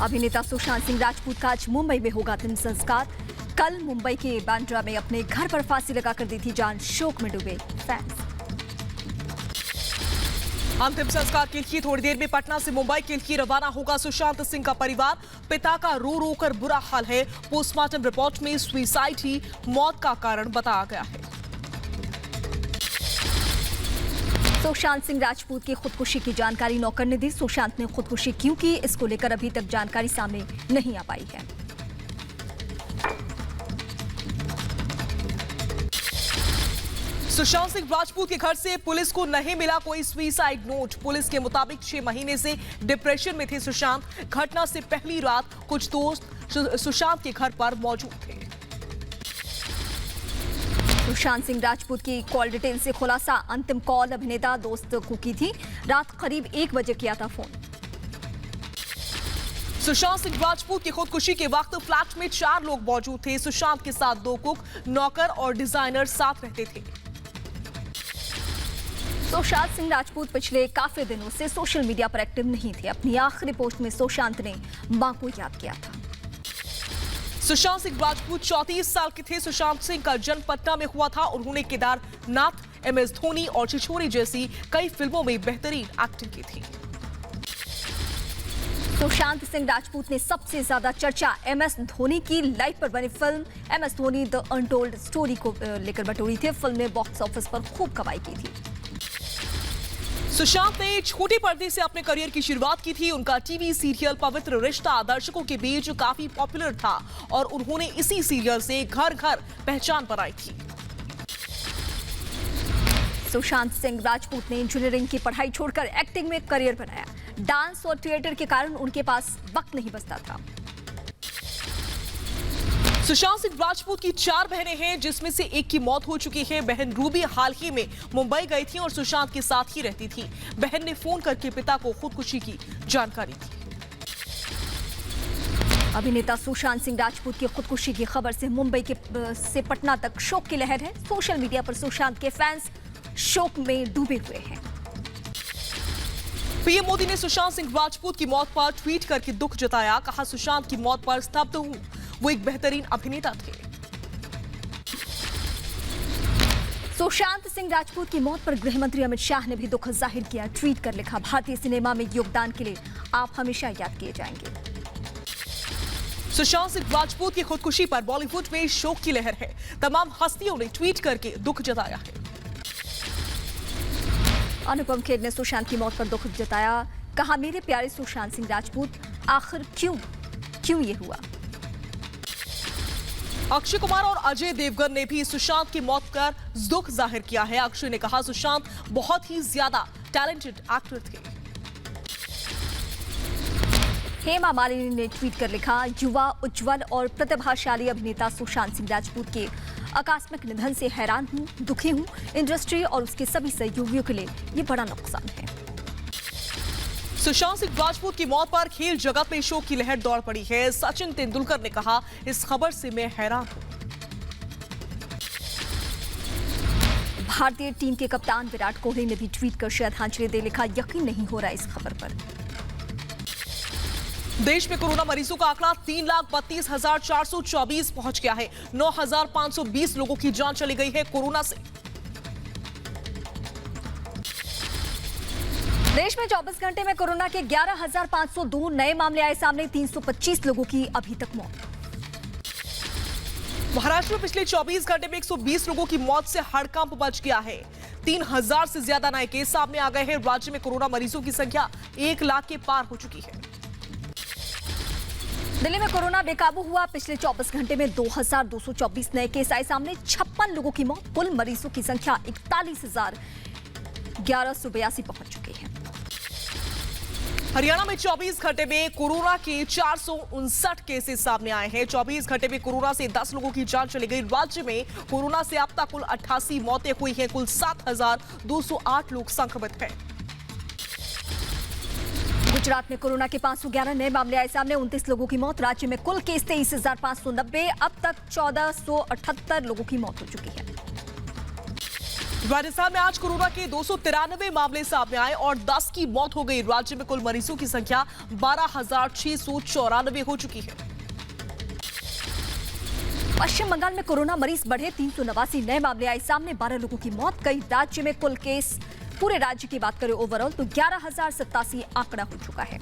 अभिनेता सुशांत सिंह राजपूत का आज मुंबई में होगा अंतिम संस्कार। कल मुंबई के बांद्रा में अपने घर पर फांसी लगाकर दी थी जान, शोक में डूबे फैंस। अंतिम संस्कार के लिए थोड़ी देर में पटना से मुंबई के लिए रवाना होगा सुशांत सिंह का परिवार। पिता का रो रो कर बुरा हाल है। पोस्टमार्टम रिपोर्ट में सुसाइड ही मौत का कारण बताया गया है। सुशांत सिंह राजपूत की खुदकुशी की जानकारी नौकर ने दी। सुशांत ने खुदकुशी क्यों की, इसको लेकर अभी तक जानकारी सामने नहीं आ पाई है। सुशांत सिंह राजपूत के घर से पुलिस को नहीं मिला कोई सुसाइड नोट। पुलिस के मुताबिक 6 महीने से डिप्रेशन में थे सुशांत। घटना से पहली रात कुछ दोस्त सुशांत के घर पर मौजूद थे। सुशांत सिंह राजपूत की कॉल डिटेल से खुलासा। अंतिम कॉल अभिनेता दोस्त को की थी। रात करीब 1 बजे किया था फोन। सुशांत सिंह राजपूत की खुदकुशी के वक्त फ्लैट में 4 लोग मौजूद थे। सुशांत के साथ 2 कुक, नौकर और डिजाइनर साथ रहते थे। सुशांत सिंह राजपूत पिछले काफी दिनों से सोशल मीडिया पर एक्टिव नहीं थे। अपनी आखिरी पोस्ट में सुशांत ने मां को याद किया था। सुशांत सिंह राजपूत 34 साल के थे। सुशांत सिंह का जन्म पटना में हुआ था। उन्होंने केदारनाथ, MS धोनी और छिछोरे जैसी कई फिल्मों में बेहतरीन एक्टिंग की थी। सुशांत सिंह राजपूत ने सबसे ज्यादा चर्चा MS धोनी की लाइफ पर बनी film MS Dhoni the untold story को लेकर बटोरी थी। फिल्म ने बॉक्स ऑफिस पर खूब कमाई की थी। सुशांत ने छोटे पर्दे से अपने करियर की शुरुआत की थी। उनका टीवी सीरियल पवित्र रिश्ता दर्शकों के बीच काफी पॉपुलर था और उन्होंने इसी सीरियल से घर घर पहचान बनाई थी। सुशांत सिंह राजपूत ने इंजीनियरिंग की पढ़ाई छोड़कर एक्टिंग में करियर बनाया। डांस और थिएटर के कारण उनके पास वक्त नहीं बचता था। सुशांत सिंह राजपूत की 4 बहनें हैं, जिसमें से एक की मौत हो चुकी है। बहन रूबी हाल ही में मुंबई गई थी और सुशांत के साथ ही रहती थी। बहन ने फोन करके पिता को खुदकुशी की जानकारी दी। अभिनेता सुशांत सिंह राजपूत की खुदकुशी की खबर से मुंबई से पटना तक शोक की लहर है। सोशल मीडिया पर सुशांत के फैंस शोक में डूबे हुए हैं। पीएम मोदी ने सुशांत सिंह राजपूत की मौत पर ट्वीट करके दुख जताया। कहा, सुशांत की मौत पर स्तब्ध हूं, वो एक बेहतरीन अभिनेता थे। सुशांत सिंह राजपूत की मौत पर गृह मंत्री अमित शाह ने भी दुख जाहिर किया। ट्वीट कर लिखा, भारतीय सिनेमा में योगदान के लिए आप हमेशा याद किए जाएंगे। सुशांत सिंह राजपूत की खुदकुशी पर बॉलीवुड में शोक की लहर है। तमाम हस्तियों ने ट्वीट करके दुख जताया है। अनुपम खेर ने सुशांत की मौत पर दुख जताया। कहा, मेरे प्यारे सुशांत सिंह राजपूत, आखिर क्यों ये हुआ। अक्षय कुमार और अजय देवगन ने भी सुशांत की मौत पर दुख जाहिर किया है। अक्षय ने कहा, सुशांत बहुत ही ज्यादा टैलेंटेड एक्टर थे। हेमा मालिनी ने ट्वीट कर लिखा, युवा, उज्जवल और प्रतिभाशाली अभिनेता सुशांत सिंह राजपूत के आकस्मिक निधन से हैरान हूं, दुखी हूं। इंडस्ट्री और उसके सभी सहयोगियों के लिए ये बड़ा नुकसान है। सुशांत सिंह राजपूत की मौत पर खेल जगत में शोक की लहर दौड़ पड़ी है। सचिन तेंदुलकर ने कहा, इस खबर से मैं हैरान हूं। भारतीय टीम के कप्तान विराट कोहली ने भी ट्वीट कर श्रद्धांजलि दे लिखा, यकीन नहीं हो रहा इस खबर पर। देश में कोरोना मरीजों का आंकड़ा 3,32,424 पहुंच गया है। 9,520 लोगों की जान चली गई है कोरोना से। देश में 24 घंटे में कोरोना के 11,502 नए मामले आए सामने। 325 लोगों की अभी तक मौत। महाराष्ट्र में पिछले 24 घंटे में 120 लोगों की मौत से हड़कंप मच गया है। 3,000 से ज्यादा नए केस सामने आ गए हैं। राज्य में कोरोना मरीजों की संख्या 1 लाख के पार हो चुकी है। दिल्ली में कोरोना बेकाबू हुआ। पिछले 24 घंटे में 2,224 नए केस आए सामने। 56 लोगों की मौत। कुल मरीजों की संख्या 41,1182 पहुंच चुकी है। हरियाणा में 24 घंटे में कोरोना के 459 केसेस सामने आए हैं। 24 घंटे में कोरोना से 10 लोगों की जान चली गई। राज्य में कोरोना से अब तक कुल 88 मौतें हुई हैं। कुल 7,208 लोग संक्रमित हैं। गुजरात में कोरोना के 511 नए मामले आए सामने। 29 लोगों की मौत। राज्य में कुल केस 23,590। अब तक 1,478 लोगों की मौत हो चुकी है। राजस्थान में आज कोरोना के 293 मामले सामने आए और 10 की मौत हो गई। राज्य में कुल मरीजों की संख्या 12,694 हो चुकी है। पश्चिम बंगाल में कोरोना मरीज बढ़े, 389 नए मामले आए सामने, 12 लोगों की मौत। कई राज्य में कुल केस, पूरे राज्य की बात करें ओवरऑल तो 11,087 आंकड़ा हो चुका है।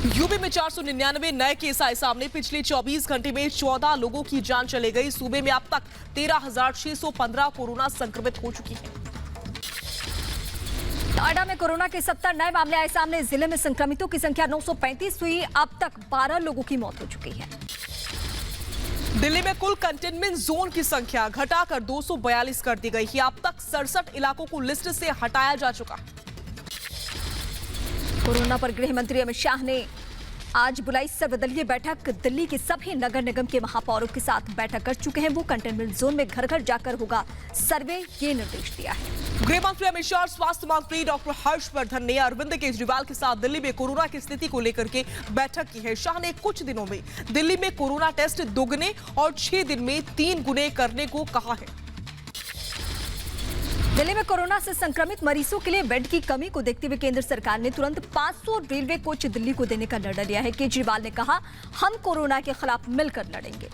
यूपी में 499 नए केस आए सामने। पिछले 24 घंटे में 14 लोगों की जान चली गई। सूबे में अब तक 13,615 कोरोना संक्रमित हो चुकी है। नोएडा में कोरोना के 70 नए मामले आए सामने। जिले में संक्रमितों की संख्या 935 हुई। अब तक 12 लोगों की मौत हो चुकी है। दिल्ली में कुल कंटेनमेंट जोन की संख्या घटाकर 242 कर दी गई है। अब तक 67 इलाकों को लिस्ट से हटाया जा चुका है। कोरोना पर गृह मंत्री अमित शाह ने आज बुलाई सर्वदलीय बैठक। दिल्ली के सभी नगर निगम के महापौरों के साथ बैठक कर चुके हैं। वो कंटेनमेंट जोन में घर घर जाकर होगा सर्वे, ये निर्देश दिया है। गृह मंत्री अमित शाह और स्वास्थ्य मंत्री डॉक्टर हर्षवर्धन ने अरविंद केजरीवाल के साथ दिल्ली में कोरोना की स्थिति को लेकर के बैठक की है। शाह ने कुछ दिनों में दिल्ली में कोरोना टेस्ट दोगुने और 6 दिन में 3 गुने करने को कहा है। दिल्ली में कोरोना से संक्रमित मरीजों के लिए बेड की कमी को देखते हुए केंद्र सरकार ने तुरंत 500 रेलवे कोच दिल्ली को देने का निर्णय लिया है। केजरीवाल ने कहा, हम कोरोना के खिलाफ मिलकर लड़ेंगे।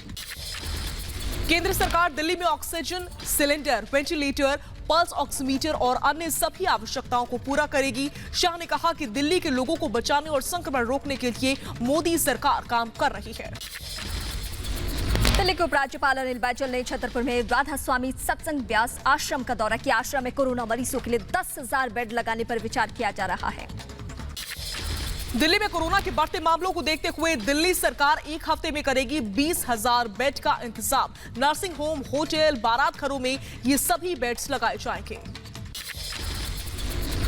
केंद्र सरकार दिल्ली में oxygen cylinder, ventilator, pulse oximeter और अन्य सभी आवश्यकताओं को पूरा करेगी। शाह ने कहा कि दिल्ली के लोगों को बचाने और संक्रमण रोकने के लिए मोदी सरकार काम कर रही है। दिल्ली के उपराज्यपाल अनिल बैजल ने छतरपुर में राधा स्वामी सत्संग व्यास आश्रम का दौरा किया। आश्रम में कोरोना मरीजों के लिए 10,000 बेड लगाने पर विचार किया जा रहा है। दिल्ली में कोरोना के बढ़ते मामलों को देखते हुए दिल्ली सरकार एक हफ्ते में करेगी 20,000 बेड का इंतजाम। नर्सिंग होम, होटल, बारात घरों में ये सभी बेड्स लगाए जाएंगे।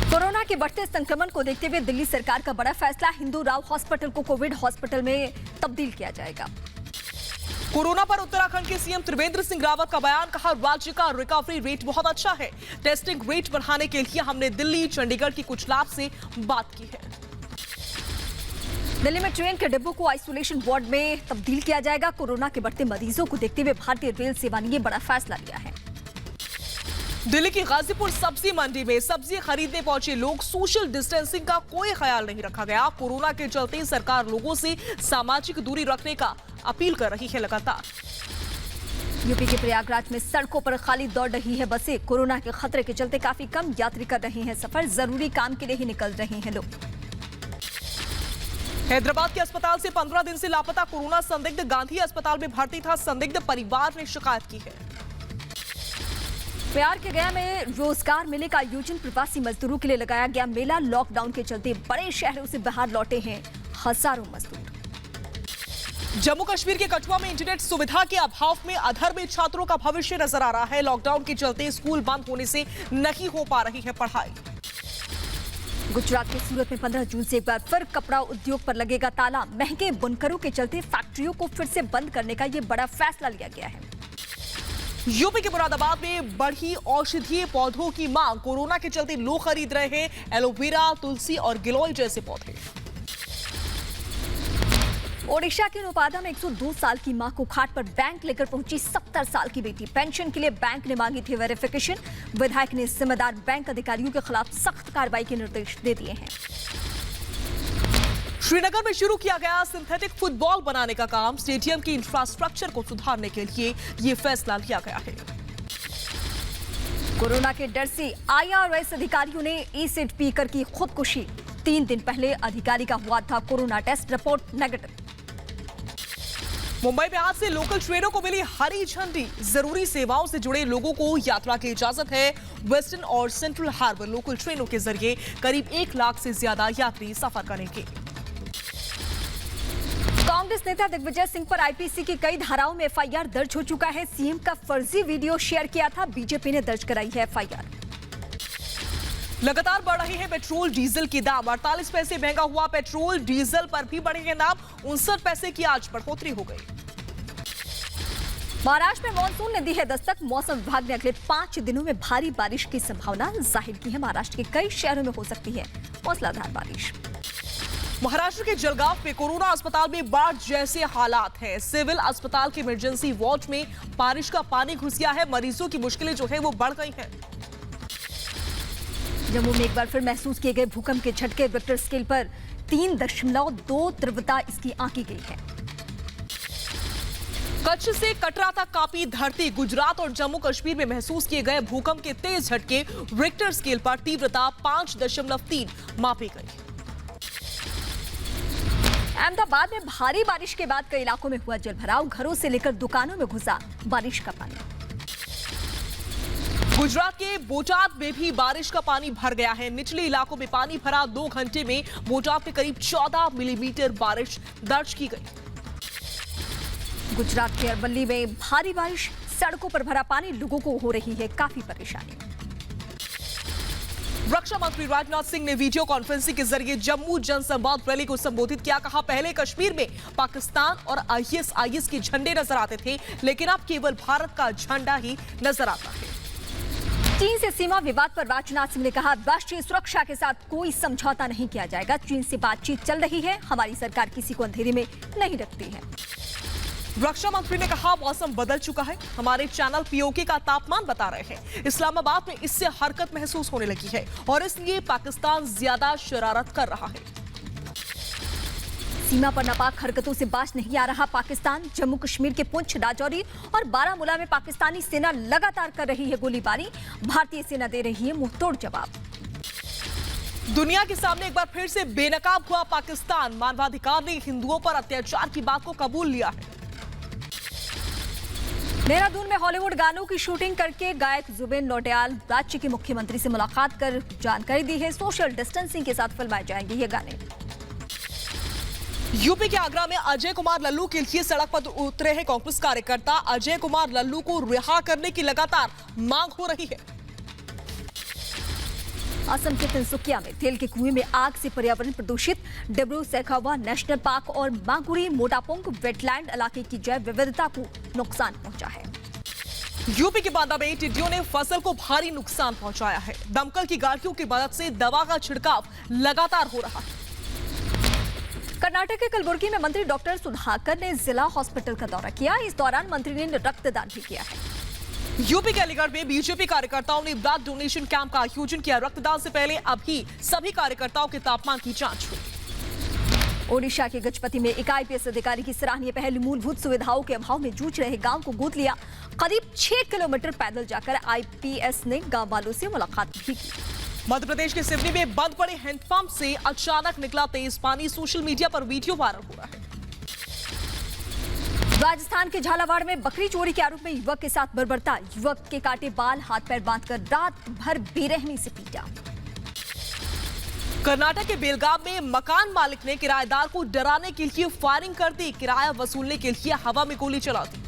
कोरोना के बढ़ते संक्रमण को देखते हुए दिल्ली सरकार का बड़ा फैसला, हिंदू राव हॉस्पिटल को कोविड हॉस्पिटल में तब्दील किया जाएगा। कोरोना पर उत्तराखंड के सीएम त्रिवेंद्र सिंह रावत का बयान, कहा राज्य का रिकवरी रेट बहुत अच्छा है। टेस्टिंग रेट बढ़ाने के लिए हमने दिल्ली, चंडीगढ़ की कुछ लैब से बात की है। दिल्ली में ट्रेन के डिब्बों को आइसोलेशन वार्ड में तब्दील किया जाएगा। कोरोना के बढ़ते मरीजों को देखते हुए भारतीय रेल सेवा ने ये बड़ा फैसला लिया है। दिल्ली की गाजीपुर सब्जी मंडी में सब्जी खरीदने पहुंचे लोग, सोशल डिस्टेंसिंग का कोई ख्याल नहीं रखा गया। कोरोना के चलते सरकार लोगों से सामाजिक दूरी रखने का अपील कर रही है लगातार। यूपी के प्रयागराज में सड़कों पर खाली दौड़ रही है बसें। कोरोना के खतरे के चलते काफी कम यात्री कर रहे हैं सफर। जरूरी काम के लिए ही निकल रहे हैं लोग। हैदराबाद के अस्पताल से 15 दिन से लापता कोरोना संदिग्ध गांधी अस्पताल में भर्ती था। संदिग्ध परिवार ने शिकायत की है। बिहार के गया में रोजगार मेले का आयोजन प्रवासी मजदूरों के लिए लगाया गया मेला। लॉकडाउन के चलते बड़े शहरों से बाहर लौटे हैं हजारों मजदूर। जम्मू कश्मीर के कठुआ में इंटरनेट सुविधा के अभाव में अधर में छात्रों का भविष्य नजर आ रहा है। लॉकडाउन के चलते स्कूल बंद होने से नहीं हो पा रही है पढ़ाई। गुजरात के सूरत में 15 जून से एक बार फिर कपड़ा उद्योग पर लगेगा ताला। महंगे बुनकरों के चलते फैक्ट्रियों को फिर से बंद करने का ये बड़ा फैसला लिया गया है। यूपी के मुरादाबाद में बढ़ी औषधीय पौधों की मांग। कोरोना के चलते लोग खरीद रहे हैं एलोवेरा, तुलसी और गिलोय जैसे पौधे। ओडिशा के नोपादा में 102 साल की मां को खाट पर बैंक लेकर पहुंची 70 साल की बेटी। पेंशन के लिए बैंक ने मांगी थी वेरिफिकेशन। विधायक ने जिम्मेदार बैंक अधिकारियों के खिलाफ सख्त कार्रवाई के निर्देश दे दिए हैं। श्रीनगर में शुरू किया गया सिंथेटिक फुटबॉल बनाने का काम। स्टेडियम की इंफ्रास्ट्रक्चर को सुधारने के लिए ये फैसला लिया गया है। कोरोना के डर से IRS अधिकारियों ने एसिड पीकर की खुदकुशी। 3 दिन पहले अधिकारी का हुआ था corona test, report negative. Mumbai में आज से लोकल ट्रेनों को मिली हरी झंडी। जरूरी सेवाओं से जुड़े लोगों को यात्रा की इजाजत है। वेस्टर्न और सेंट्रल हार्बर लोकल ट्रेनों के जरिए करीब 1 लाख से ज्यादा यात्री सफर करेंगे। कांग्रेस नेता दिग्विजय सिंह पर IPC की कई धाराओं में FIR दर्ज हो चुका है। सीएम का फर्जी वीडियो शेयर किया था, बीजेपी ने दर्ज कराई है FIR। लगातार बढ़ रहे हैं पेट्रोल डीजल के दाम। 48 पैसे महंगा हुआ पेट्रोल, डीजल पर भी बढ़े हैं दाम। 59 पैसे की आज बढ़ोतरी हो गई। महाराष्ट्र में मानसून ने दी है दस्तक। मौसम विभाग ने अगले 5 दिनों में भारी बारिश की संभावना जाहिर की है। महाराष्ट्र के कई शहरों में हो सकती है मूसलाधार बारिश। महाराष्ट्र के जलगांव में कोरोना अस्पताल में बाढ़ जैसे हालात हैं। सिविल अस्पताल के इमरजेंसी वार्ड में बारिश का पानी घुस गया है। मरीजों की मुश्किलें जो है वो बढ़ गई हैं। जम्मू में एक बार फिर महसूस किए गए भूकंप के झटके। रिक्टर स्केल पर 3.2 तीव्रता इसकी आंकी गई है। कच्छ से कटरा तक कांपी धरती। गुजरात और जम्मू कश्मीर में महसूस किए गए भूकंप के तेज झटके। रिक्टर स्केल पर तीव्रता 5.3 मापी गई। अहमदाबाद में भारी बारिश के बाद कई इलाकों में हुआ जलभराव। घरों से लेकर दुकानों में घुसा बारिश का पानी। गुजरात के बोटाद में भी बारिश का पानी भर गया है। निचले इलाकों में पानी भरा। 2 घंटे में बोटाद में करीब 14 मिलीमीटर बारिश दर्ज की गई। गुजरात के अरवल्ली में भारी बारिश। सड़कों पर भरा पानी। लोगों को हो रही है काफी परेशानी। रक्षा मंत्री राजनाथ सिंह ने वीडियो कॉन्फ्रेंसिंग के जरिए जम्मू जनसंवाद रैली को संबोधित किया। कहा, पहले कश्मीर में पाकिस्तान और आईएसआईएस के झंडे नजर आते थे, लेकिन अब केवल भारत का झंडा ही नजर आता है। चीन से सीमा विवाद पर राजनाथ सिंह ने कहा, राष्ट्रीय सुरक्षा के साथ कोई समझौता नहीं किया जाएगा। चीन से बातचीत चल रही है। हमारी सरकार किसी को अंधेरे में नहीं रखती है। रक्षा मंत्री ने कहा, मौसम बदल चुका है। हमारे चैनल पीओके का तापमान बता रहे हैं। इस्लामाबाद में इससे हरकत महसूस होने लगी है और इसलिए पाकिस्तान ज्यादा शरारत कर रहा है। सीमा पर नापाक हरकतों से बाज नहीं आ रहा पाकिस्तान। जम्मू कश्मीर के पुंछ, राजौरी और बारामूला में पाकिस्तानी सेना लगातार कर रही है गोलीबारी। भारतीय सेना दे रही है मुंहतोड़ जवाब। दुनिया के सामने एक बार फिर से बेनकाब हुआ पाकिस्तान। मानवाधिकार ने हिंदुओं पर अत्याचार की बात को कबूल लिया है। देहरादून में हॉलीवुड गानों की शूटिंग करके गायक जुबेन नौटियाल राज्य के मुख्यमंत्री से मुलाकात कर जानकारी दी है। सोशल डिस्टेंसिंग के साथ फिल्माए जाएंगे ये गाने। यूपी के आगरा में अजय कुमार लल्लू के लिए सड़क पर उतरे हैं कांग्रेस कार्यकर्ता। अजय कुमार लल्लू को रिहा करने की लगातार मांग हो रही है। असम के तिनसुकिया में तेल के कुएं में आग से पर्यावरण प्रदूषित। डिब्रू सैखोवा नेशनल पार्क और मागुरी मोटापोंग वेटलैंड इलाके की जैव विविधता को नुकसान पहुंचा है। यूपी के बांदा में टिड्डियों ने फसल को भारी नुकसान पहुंचाया है। दमकल की गाड़ियों की मदद से दवा का छिड़काव लगातार हो रहा है। कर्नाटक के कलबुर्गी में मंत्री डॉक्टर सुधाकर ने जिला हॉस्पिटल का दौरा किया। इस दौरान मंत्री ने रक्तदान भी किया है। यूपी के अलीगढ़ में बीजेपी कार्यकर्ताओं ने ब्लड डोनेशन कैंप का आयोजन किया। रक्तदान से पहले अभी सभी कार्यकर्ताओं के तापमान की जांच हुई। ओडिशा के गजपति में एक आईपीएस अधिकारी की सराहनीय पहल। मूलभूत सुविधाओं के अभाव में जूझ रहे गांव को गोद लिया। करीब 6 किलोमीटर पैदल जाकर आईपीएस ने गांव वालों से मुलाकात भी की। मध्य प्रदेश के सिवनी में बंद पड़े हैंडपंप से अचानक निकला तेज पानी। सोशल मीडिया पर वीडियो वायरल हो रहा है। राजस्थान के झालावाड़ में बकरी चोरी के आरोप में युवक के साथ बर्बरता। युवक के काटे बाल, हाथ पैर बांधकर रात भर बेरहमी से पीटा। कर्नाटक के बेलगाम में मकान मालिक ने किराएदार को डराने के लिए फायरिंग कर दी। किराया वसूलने के लिए हवा में गोली चला दी।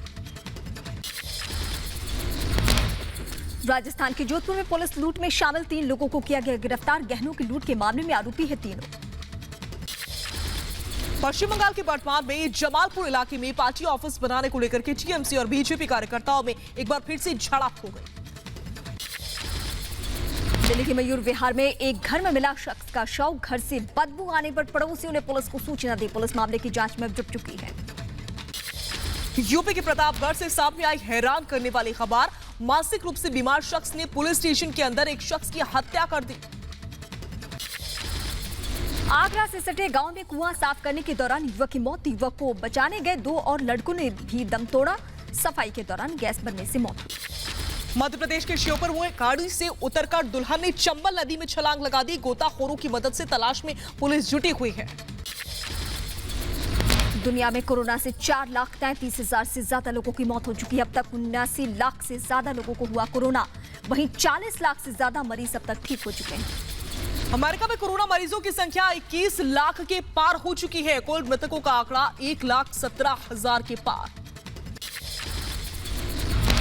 राजस्थान के जोधपुर में पुलिस लूट में शामिल 3 लोगों को किया गया गिरफ्तार। गहनों की लूट के मामले में आरोपी है तीनों। पश्चिम बंगाल के बर्धमान में जमालपुर इलाके में पार्टी ऑफिस बनाने को लेकर के टीएमसी और बीजेपी कार्यकर्ताओं में एक बार फिर से झड़प हो गई। दिल्ली के मयूर विहार में एक घर में मिला शख्स का शव। घर से बदबू आने पर पड़ोसियों ने पुलिस को सूचना दी। पुलिस मामले की जांच में जुट चुकी है। यूपी के प्रतापगढ़ से सामने आई हैरान करने वाली खबर। मानसिक रूप से बीमार शख्स ने पुलिस स्टेशन के अंदर एक शख्स की हत्या कर दी। आगरा से सटे गांव में कुआं साफ करने के दौरान युवक की मौत। युवक को बचाने गए 2 और लड़कों ने भी दम तोड़ा। सफाई के दौरान गैस बनने से मौत हुई। मध्य प्रदेश के श्योपुर में गाड़ी से उतरकर दुल्हन ने चंबल नदी में छलांग लगा दी। गोताखोरों की मदद से तलाश में पुलिस जुटी हुई है। दुनिया में कोरोना से 4,33,000 से ज्यादा लोगों की मौत हो चुकी है। अब तक 79 लाख से ज्यादा लोगों को हुआ कोरोना। वहीं 40 लाख से ज्यादा मरीज अब तक ठीक हो चुके हैं। अमेरिका में कोरोना मरीजों की संख्या 21 लाख के पार हो चुकी है। कुल मृतकों का आंकड़ा 1,17,000 के पार।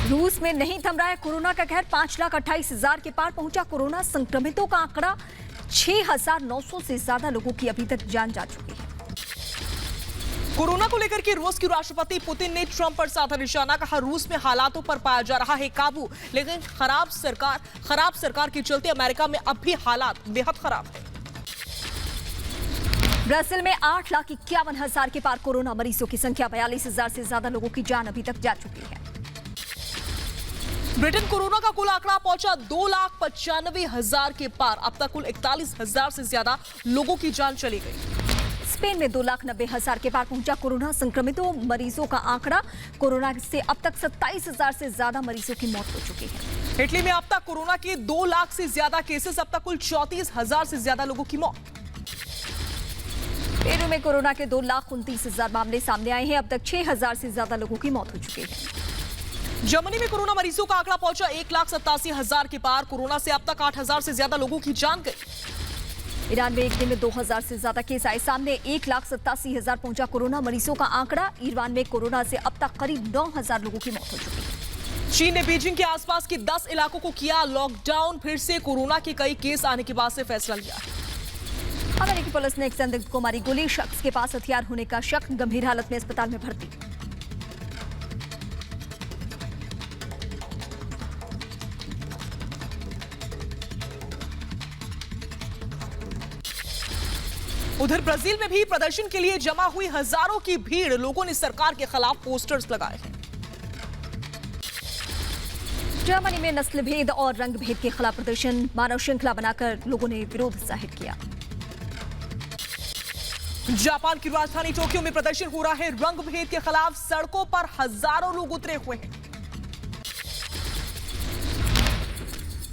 रूस में नहीं थम रहा है कोरोना का कहर। 5,28,000 के पार पहुंचा कोरोना संक्रमितों का आंकड़ा। 6,900 से ज्यादा लोगों की अभी तक जान जा चुकी है। कोरोना को लेकर के रूस के राष्ट्रपति पुतिन ने ट्रंप पर साधा निशाना। कहा, रूस में हालातों पर पाया जा रहा है काबू, लेकिन खराब सरकार के चलते अमेरिका में अब भी हालात बेहद खराब है। ब्राजील में 8,51,000 के पार कोरोना मरीजों की संख्या, 42,000 से ज्यादा लोगों की जान अभी तक जा चुकी है। ब्रिटेन कोरोना का कुल आंकड़ा पहुंचा 2,95,000 के पार। अब तक कुल 41,000 से ज्यादा लोगों की जान चली गई। स्पेन में 2,90,000 के पार पहुंचा कोरोना संक्रमितों मरीजों का आंकड़ा। कोरोना से अब तक 27,000 से ज्यादा मरीजों की मौत हो चुकी है। इटली में अब तक कोरोना के 2 लाख से ज्यादा केसेस, अब तक कुल 34,000 से ज्यादा लोगों की मौत। पेरू में कोरोना के 2,29,000 मामले सामने आए हैं। अब तक 6,000 से ज्यादा लोगों की मौत हो चुकी है। जर्मनी में कोरोना मरीजों का आंकड़ा पहुंचा 1,87,000 के पार। कोरोना से अब तक 8,000 से ज्यादा लोगों की जान गई। ईरान में एक दिन में 2,000 से ज्यादा केस आए सामने। 1,87,000 पहुंचा कोरोना मरीजों का आंकड़ा। ईरान में कोरोना से अब तक करीब 9,000 लोगों की मौत हो चुकी है। चीन ने बीजिंग के आसपास के 10 इलाकों को किया लॉकडाउन। फिर से कोरोना के कई केस आने के बाद से फैसला लिया। अमेरिकी पुलिस ने एक संदिग्ध को मारी गोली। शख्स के पास हथियार होने का शक, गंभीर हालत में अस्पताल में भर्ती। उधर ब्राजील में भी प्रदर्शन के लिए जमा हुई हजारों की भीड़। लोगों ने सरकार के खिलाफ पोस्टर्स लगाए हैं। जर्मनी में नस्ल भेद और रंग भेद के खिलाफ प्रदर्शन, मानव श्रृंखला बनाकर लोगों ने विरोध जाहिर किया। जापान की राजधानी टोक्यो में प्रदर्शन हो रहा है रंग भेद के खिलाफ। सड़कों पर हजारों लोग उतरे हुए हैं।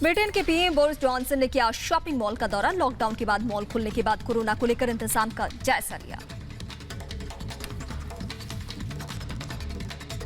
ब्रिटेन के पीएम बोरिस जॉनसन ने किया शॉपिंग मॉल का दौरा। लॉकडाउन के बाद मॉल खुलने के बाद कोरोना को लेकर इंतजाम का जायजा लिया।